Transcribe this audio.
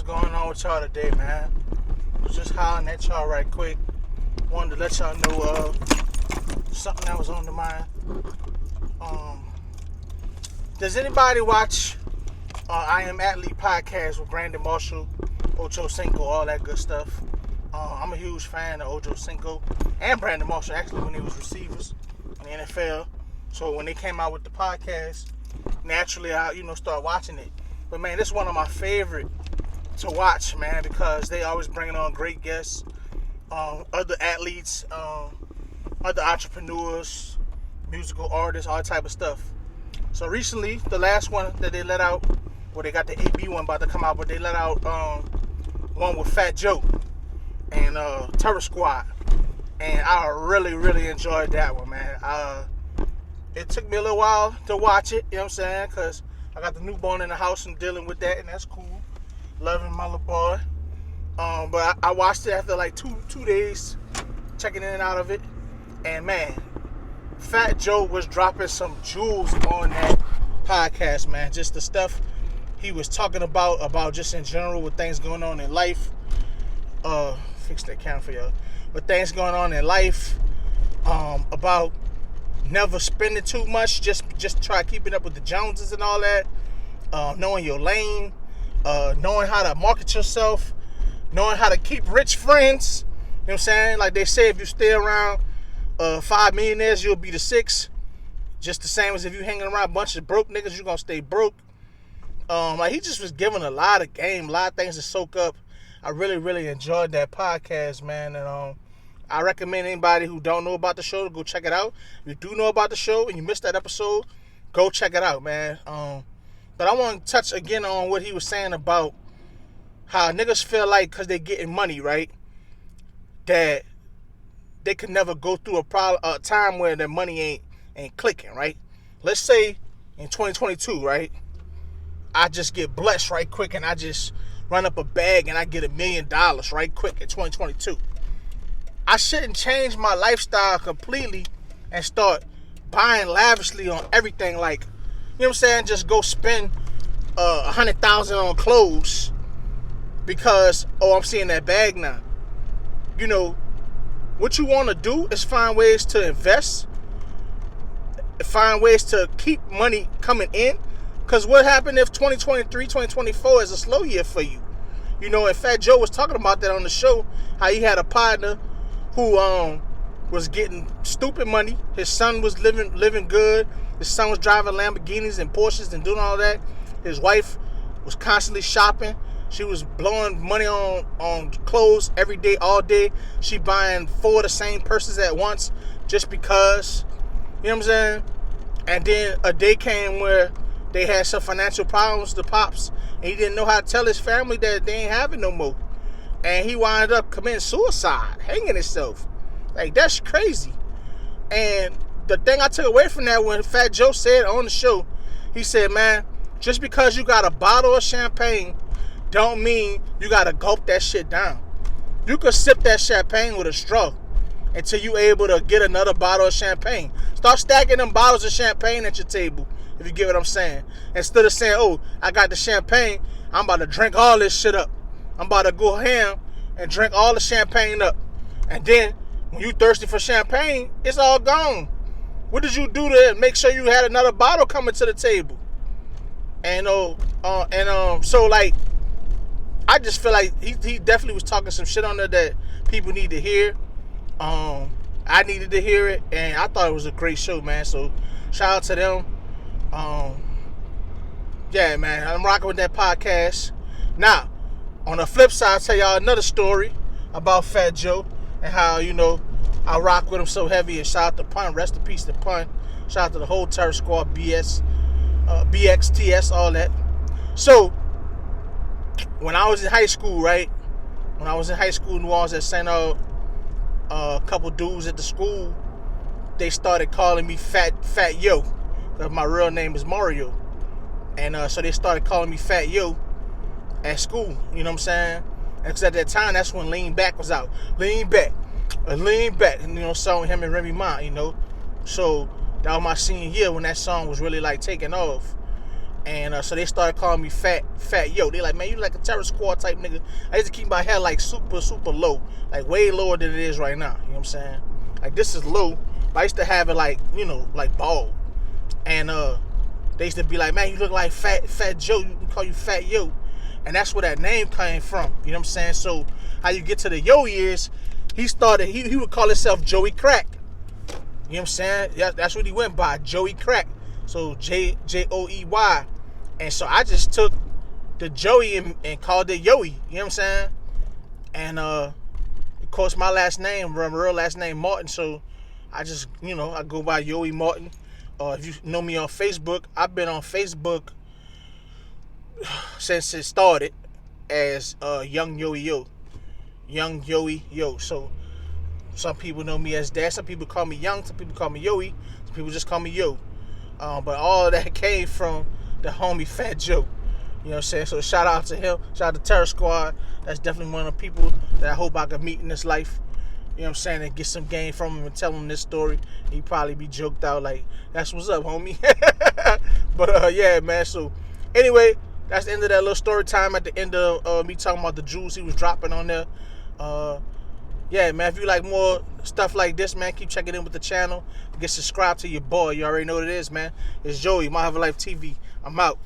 what's going on with y'all today, man? Was just hollering at y'all right quick. Wanted to let y'all know something that was on the mind. Does anybody watch iamathlete podcast with Brandon Marshall, Ocho Cinco, all that good stuff? I'm a huge fan of Ocho Cinco and Brandon Marshall, actually, when they was receivers in the NFL. So when they came out with the podcast, naturally I start watching it. But man, this is one of my favorite to watch, man, because they always bringing on great guests, other athletes, other entrepreneurs, musical artists, all type of stuff. So recently, the last one that they let out, well, they got the AB one about to come out, but they let out one with fatjoe and Terror Squad, and I really, really enjoyed that one, man. It took me a little while to watch it, you know what I'm saying, because I got the newborn in the house and dealing with that, and that's cool. Loving my little boy. But I watched it after like two days, checking in and out of it. And man, fatjoe was dropping some jewels on that podcast, man. Just the stuff he was talking about just in general with things going on in life. Fix that camera for y'all. With things going on in life, about never spending too much, just try keeping up with the Joneses and all that. Knowing your lane, knowing how to market yourself, knowing how to keep rich friends. You know what I'm saying? Like they say, if you stay around 5 millionaires, you'll be the 6. Just the same as if you hanging around a bunch of broke niggas, you're gonna stay broke. Like he just was giving a lot of game, a lot of things to soak up. I really, really enjoyed that podcast, man. And I recommend anybody who don't know about the show to go check it out. If you do know about the show and you missed that episode, go check it out, man. But I want to touch again on what he was saying about how niggas feel like because they getting money, right, that they could never go through a time where their money ain't clicking, right? Let's say in 2022, right, I just get blessed right quick and I just run up a bag and I get $1 million right quick in 2022. I shouldn't change my lifestyle completely and start buying lavishly on everything, like, you know what I'm saying, just go spend $100,000 on clothes because, I'm seeing that bag now. You know, what you want to do is find ways to invest, find ways to keep money coming in, because what happened if 2023, 2024 is a slow year for you? You know, and fatjoe was talking about that on the show, how he had a partner who was getting stupid money. His son was living good. His son was driving Lamborghinis and Porsches and doing all that. His wife was constantly shopping. She was blowing money on clothes every day, all day. She buying 4 of the same purses at once just because. You know what I'm saying? And then a day came where they had some financial problems, the pops, and he didn't know how to tell his family that they ain't having no more. And he wound up committing suicide, hanging himself. Like, that's crazy. And the thing I took away from that, when fatjoe said on the show, he said, man, just because you got a bottle of champagne don't mean you got to gulp that shit down. You could sip that champagne with a straw until you able to get another bottle of champagne. Start stacking them bottles of champagne at your table, if you get what I'm saying. Instead of saying, oh, I got the champagne, I'm about to drink all this shit up. I'm about to go ham and drink all the champagne up. And then, when you thirsty for champagne, it's all gone. What did you do to make sure you had another bottle coming to the table? And so like, I just feel like he definitely was talking some shit on there that people need to hear. I needed to hear it, and I thought it was a great show, man. So shout out to them. Yeah, man, I'm rocking with that podcast. Now, on the flip side, I'll tell y'all another story about fatjoe and how, I rock with him so heavy. And shout out to Pun. Rest in peace to Pun. Shout out to the whole Terror Squad, BXTS, all that. So, when I was in high school, right? When I was in high school in New Orleans at St. A couple dudes at the school, they started calling me fatjoe. Because my real name is Mario. And so they started calling me fatjoe at school. You know what I'm saying? Because at that time, that's when Lean Back was out. Lean Back. And, song with him and Remy Ma, So that was my senior year when that song was really like taking off. And so they started calling me Fat Yo. They like, man, you like a terror squad type nigga. I used to keep my hair like super low, like way lower than it is right now. You know what I'm saying? Like this is low, but I used to have it like, you know, like bald. And they used to be like, man, you look like Fat Joe. You can call you Fat Yo. And that's where that name came from. You know what I'm saying? So how you get to the Yoey is he would call himself Joey Crack. You know what I'm saying? Yeah, that's what he went by, Joey Crack. So Joey. And so I just took the Joey and called it Yoey. You know what I'm saying? And of course my real last name Martin. So I just, you know, I go by Yoey Martin. If you know me on Facebook, I've been on Facebook since it started as Young Yoey Yo. Young Yoey Yo. So some people know me as that. Some people call me Young. Some people call me Yoey. Some people just call me Yo. But all of that came from the homie Fat Joe. You know what I'm saying? So shout out to him. Shout out to Terror Squad. That's definitely one of the people that I hope I can meet in this life. You know what I'm saying? And get some game from him and tell him this story. He'd probably be joked out like, that's what's up, homie. But yeah, man. So anyway, that's the end of that little story time at the end of me talking about the jewels he was dropping on there. Yeah, man, if you like more stuff like this, man, keep checking in with the channel. Get subscribed to your boy. You already know what it is, man. It's Joey, MyhellofalifeTV. I'm out.